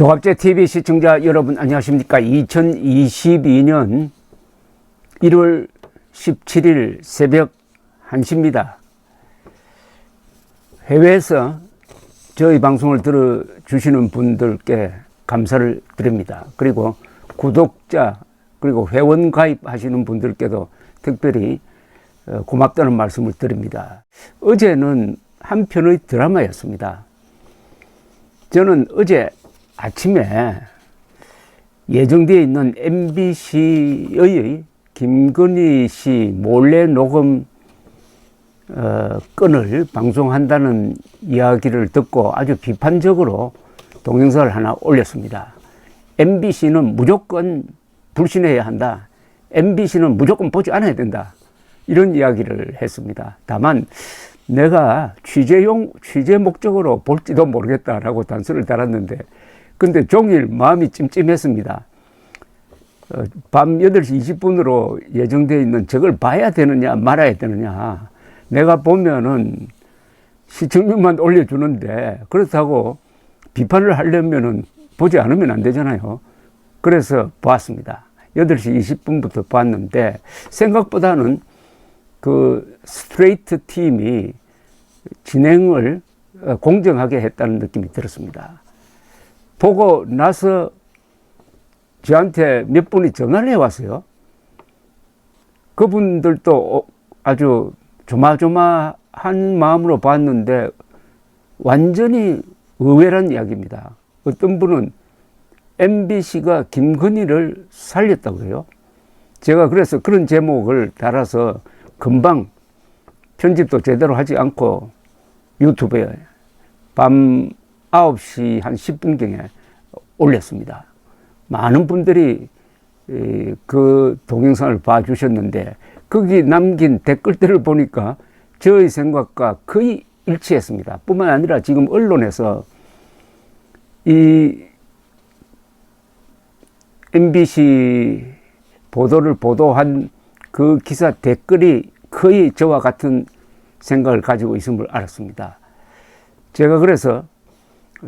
조갑제 TV 시청자 여러분 안녕하십니까. 2022년 1월 17일 새벽 1시입니다. 해외에서 저희 방송을 들어주시는 분들께 감사를 드립니다. 그리고 구독자 그리고 회원 가입하시는 분들께도 특별히 고맙다는 말씀을 드립니다. 어제는 한 편의 드라마였습니다. 저는 어제 아침에 예정되어 있는 MBC의 김건희 씨 몰래 녹음 건을 방송한다는 이야기를 듣고 아주 비판적으로 동영상을 하나 올렸습니다. MBC는 무조건 불신해야 한다. MBC는 무조건 보지 않아야 된다. 이런 이야기를 했습니다. 다만 내가 취재 목적으로 볼지도 모르겠다라고 단서를 달았는데 근데 종일 마음이 찜찜했습니다. 밤 8시 20분으로 예정되어 있는 저걸 봐야 되느냐 말아야 되느냐. 내가 보면은 시청률만 올려주는데 그렇다고 비판을 하려면은 보지 않으면 안 되잖아요. 그래서 봤습니다. 8시 20분부터 봤는데 생각보다는 그 스트레이트 팀이 진행을 공정하게 했다는 느낌이 들었습니다. 보고 나서 저한테 몇 분이 전화를 해왔어요. 그분들도 아주 조마조마한 마음으로 봤는데 완전히 의외란 이야기입니다. 어떤 분은 MBC가 김건희를 살렸다고 해요. 제가 그래서 그런 제목을 달아서 금방 편집도 제대로 하지 않고 유튜브에 밤 9시 한 10분경에 올렸습니다. 많은 분들이 그 동영상을 봐주셨는데 거기 남긴 댓글들을 보니까 저의 생각과 거의 일치했습니다. 뿐만 아니라 지금 언론에서 이 MBC 보도를 보도한 그 기사 댓글이 거의 저와 같은 생각을 가지고 있음을 알았습니다. 제가 그래서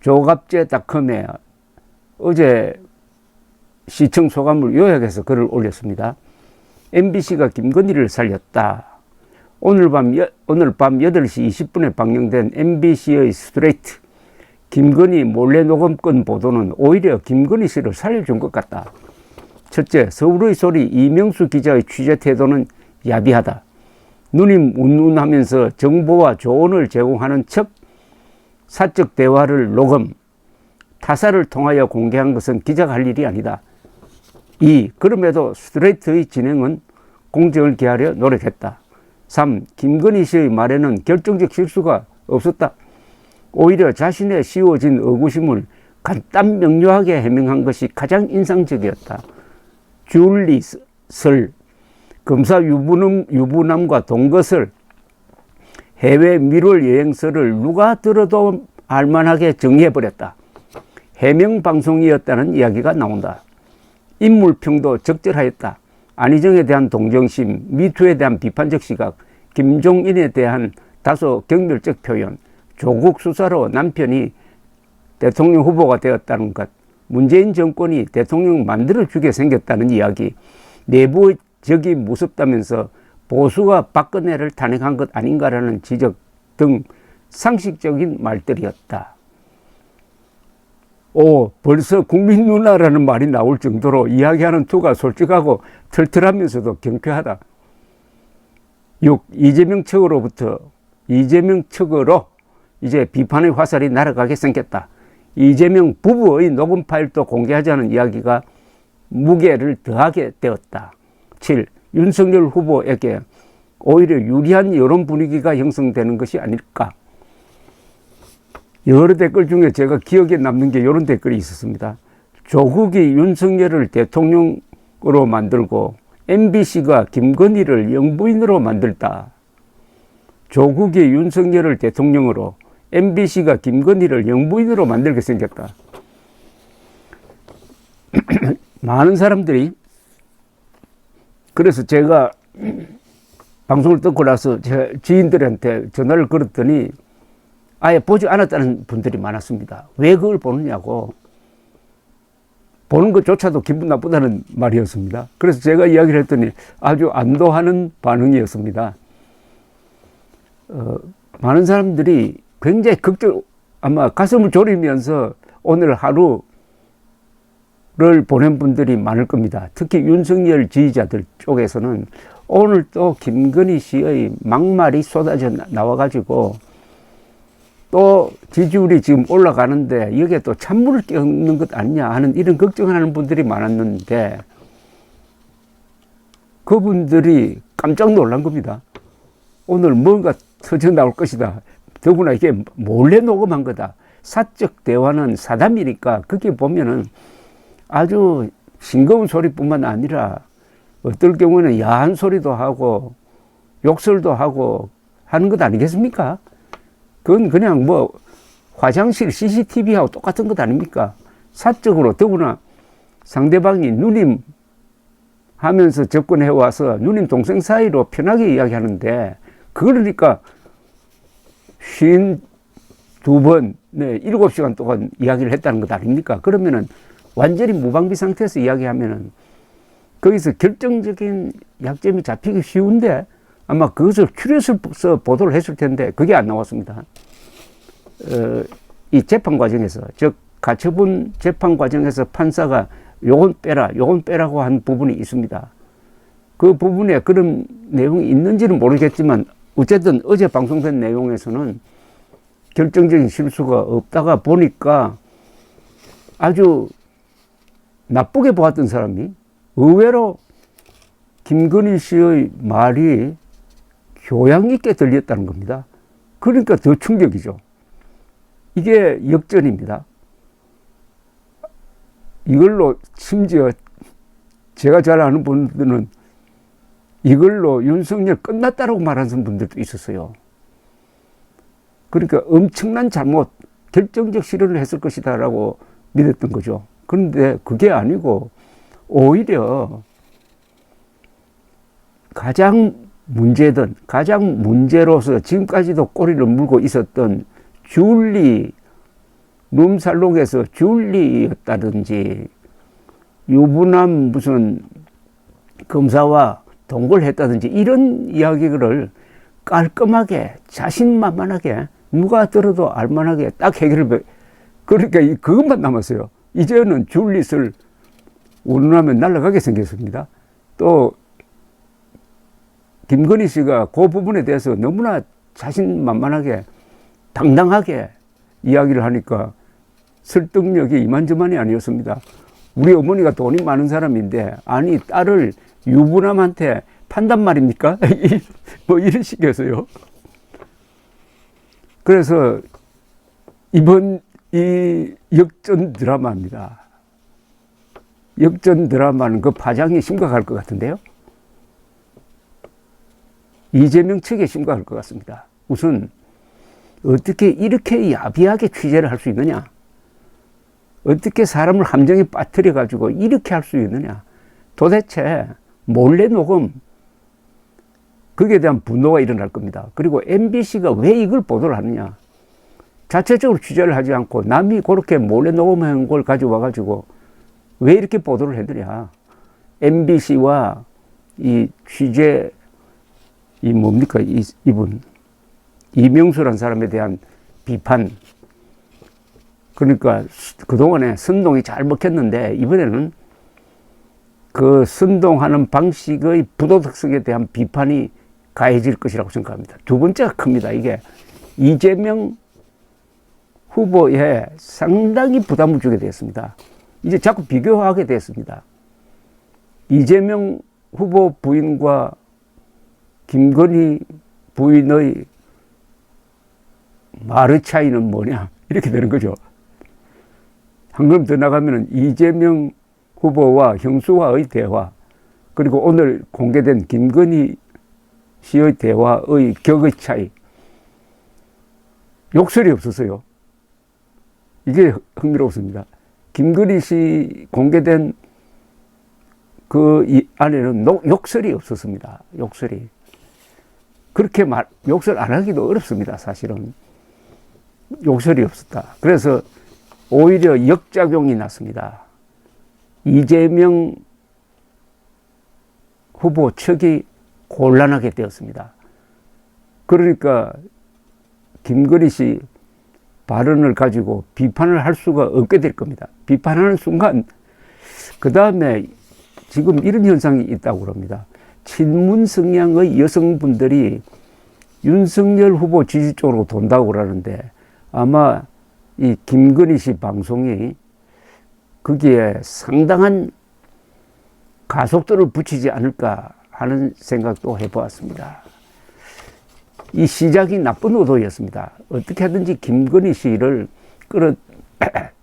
조갑제닷컴에 어제 시청 소감을 요약해서 글을 올렸습니다. MBC가 김건희를 살렸다. 오늘 밤 8시 20분에 방영된 MBC의 스트레이트 김건희 몰래 녹음권 보도는 오히려 김건희 씨를 살려준 것 같다. 첫째, 서울의 소리 이명수 기자의 취재 태도는 야비하다. 누님 운운하면서 정보와 조언을 제공하는 척 사적 대화를 녹음, 타사를 통하여 공개한 것은 기자가 할 일이 아니다. 2. 그럼에도 스트레이트의 진행은 공정을 기하려 노력했다. 3. 김건희 씨의 말에는 결정적 실수가 없었다. 오히려 자신의 씌워진 의구심을 간단 명료하게 해명한 것이 가장 인상적이었다. 줄리설, 검사 유부남과 동거설, 해외 밀월 여행설을 누가 들어도 알만하게 정리해버렸다. 해명 방송이었다는 이야기가 나온다. 인물평도 적절하였다. 안희정에 대한 동정심, 미투에 대한 비판적 시각, 김종인에 대한 다소 경멸적 표현, 조국 수사로 남편이 대통령 후보가 되었다는 것, 문재인 정권이 대통령 만들어주게 생겼다는 이야기, 내부적이 무섭다면서 보수가 박근혜를 탄핵한 것 아닌가라는 지적 등 상식적인 말들이었다. 벌써 국민 누나라는 말이 나올 정도로 이야기하는 투가 솔직하고 털털하면서도 경쾌하다. 6. 이재명 측으로 이제 비판의 화살이 날아가게 생겼다. 이재명 부부의 녹음 파일도 공개하자는 이야기가 무게를 더하게 되었다. 7. 윤석열 후보에게 오히려 유리한 여론 분위기가 형성되는 것이 아닐까. 여러 댓글 중에 제가 기억에 남는 게 이런 댓글이 있었습니다. 조국이 윤석열을 대통령으로 만들고 MBC가 김건희를 영부인으로 만들다. 조국이 윤석열을 대통령으로 MBC가 김건희를 영부인으로 만들게 생겼다. 많은 사람들이 그래서 제가 방송을 듣고 나서 제 지인들한테 전화를 걸었더니 아예 보지 않았다는 분들이 많았습니다. 왜 그걸 보느냐고. 보는 것조차도 기분 나쁘다는 말이었습니다. 그래서 제가 이야기를 했더니 아주 안도하는 반응이었습니다. 많은 사람들이 굉장히 아마 가슴을 졸이면서 오늘 하루를 보낸 분들이 많을 겁니다. 특히 윤석열 지지자들 쪽에서는 오늘 또 김건희 씨의 막말이 쏟아져 나와가지고 또 지지율이 지금 올라가는데 여기에 또 찬물을 끼얹는 것 아니냐 하는 이런 걱정하는 분들이 많았는데 그분들이 깜짝 놀란 겁니다. 오늘 뭔가 터져 나올 것이다. 더구나 이게 몰래 녹음한 거다. 사적 대화는 사담이니까 거기 보면은 아주 싱거운 소리뿐만 아니라 어떨 경우는 야한 소리도 하고 욕설도 하고 하는 것 아니겠습니까? 그건 그냥 뭐 화장실 CCTV하고 똑같은 것 아닙니까? 사적으로 더구나 상대방이 누님 하면서 접근해 와서 누님 동생 사이로 편하게 이야기하는데 그러니까 52번, 네, 7시간 동안 이야기를 했다는 것 아닙니까? 그러면은 완전히 무방비 상태에서 이야기하면은 거기서 결정적인 약점이 잡히기 쉬운데 아마 그것을 큐레이서서 보도를 했을 텐데 그게 안 나왔습니다. 이 재판 과정에서, 즉 가처분 재판 과정에서 판사가 요건 빼라고 한 부분이 있습니다. 그 부분에 그런 내용이 있는지는 모르겠지만 어쨌든 어제 방송된 내용에서는 결정적인 실수가 없다가 보니까 아주 나쁘게 보았던 사람이 의외로 김건희 씨의 말이 교양 있게 들렸다는 겁니다. 그러니까 더 충격이죠. 이게 역전입니다. 이걸로 심지어 제가 잘 아는 분들은 이걸로 윤석열 끝났다라고 말하는 분들도 있었어요. 그러니까 엄청난 잘못, 결정적 실언을 했을 것이다 라고 믿었던 거죠. 그런데 그게 아니고 오히려 가장 문제로서 지금까지도 꼬리를 물고 있었던 줄리, 룸살롱에서 줄리였다든지 유부남 무슨 검사와 동거를 했다든지 이런 이야기를 깔끔하게 자신만만하게 누가 들어도 알만하게 딱 그러니까 그것만 남았어요. 이제는 줄릿을 운운하면 날아가게 생겼습니다. 또 김건희 씨가 그 부분에 대해서 너무나 자신만만하게 당당하게 이야기를 하니까 설득력이 이만저만이 아니었습니다. 우리 어머니가 돈이 많은 사람인데 아니 딸을 유부남한테 판단 말입니까? 뭐 이런 식이었어요. 그래서 이번 이 역전 드라마입니다. 역전 드라마는 그 파장이 심각할 것 같은데요. 이재명 측에 심각할 것 같습니다. 우선 어떻게 이렇게 야비하게 취재를 할 수 있느냐? 어떻게 사람을 함정에 빠뜨려 가지고 이렇게 할 수 있느냐? 도대체 몰래 녹음, 거기에 대한 분노가 일어날 겁니다. 그리고 MBC가 왜 이걸 보도를 하느냐? 자체적으로 취재를 하지 않고 남이 그렇게 몰래 녹음한 걸 가져와 가지고 왜 이렇게 보도를 해드냐? MBC와 이 취재 뭡니까? 이분 이명수라는 사람에 대한 비판. 그러니까 그동안에 선동이 잘 먹혔는데 이번에는 그 선동하는 방식의 부도덕성에 대한 비판이 가해질 것이라고 생각합니다. 두 번째가 큽니다. 이게 이재명 후보에 상당히 부담을 주게 되었습니다. 이제 자꾸 비교하게 됐습니다. 이재명 후보 부인과 김건희 부인의 말의 차이는 뭐냐 이렇게 되는 거죠. 한 걸음 더 나가면 이재명 후보와 형수와의 대화, 그리고 오늘 공개된 김건희 씨의 대화의 격의 차이, 욕설이 없었어요. 이게 흥미롭습니다. 김건희 씨 공개된 그 안에는 욕설이 없었습니다. 욕설이. 그렇게 욕설 안 하기도 어렵습니다. 사실은. 욕설이 없었다. 그래서 오히려 역작용이 났습니다. 이재명 후보 측이 곤란하게 되었습니다. 그러니까 김건희 씨 발언을 가지고 비판을 할 수가 없게 될 겁니다. 비판하는 순간 그 다음에 지금 이런 현상이 있다고 합니다. 친문 성향의 여성분들이 윤석열 후보 지지 쪽으로 돈다고 그러는데 아마 이 김건희 씨 방송이 거기에 상당한 가속도를 붙이지 않을까 하는 생각도 해보았습니다. 이 시작이 나쁜 의도였습니다. 어떻게 하든지 김건희 씨를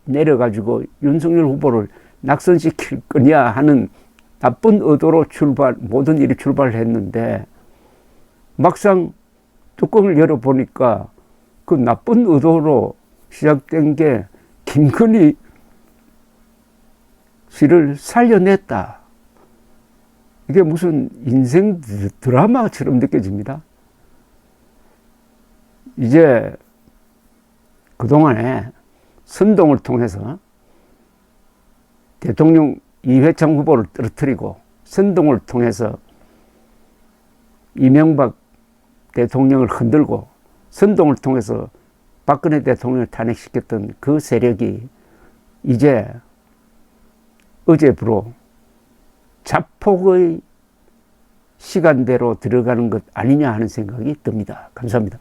끌어내려가지고 윤석열 후보를 낙선시킬 거냐 하는 나쁜 의도로 모든 일이 출발했는데 막상 뚜껑을 열어보니까 그 나쁜 의도로 시작된 게 김건희 씨를 살려냈다. 이게 무슨 인생 드라마처럼 느껴집니다. 이제 그동안에 선동을 통해서 대통령 이회창 후보를 떨어뜨리고 선동을 통해서 이명박 대통령을 흔들고 선동을 통해서 박근혜 대통령을 탄핵시켰던 그 세력이 이제 어제부로 자폭의 시간대로 들어가는 것 아니냐 하는 생각이 듭니다. 감사합니다.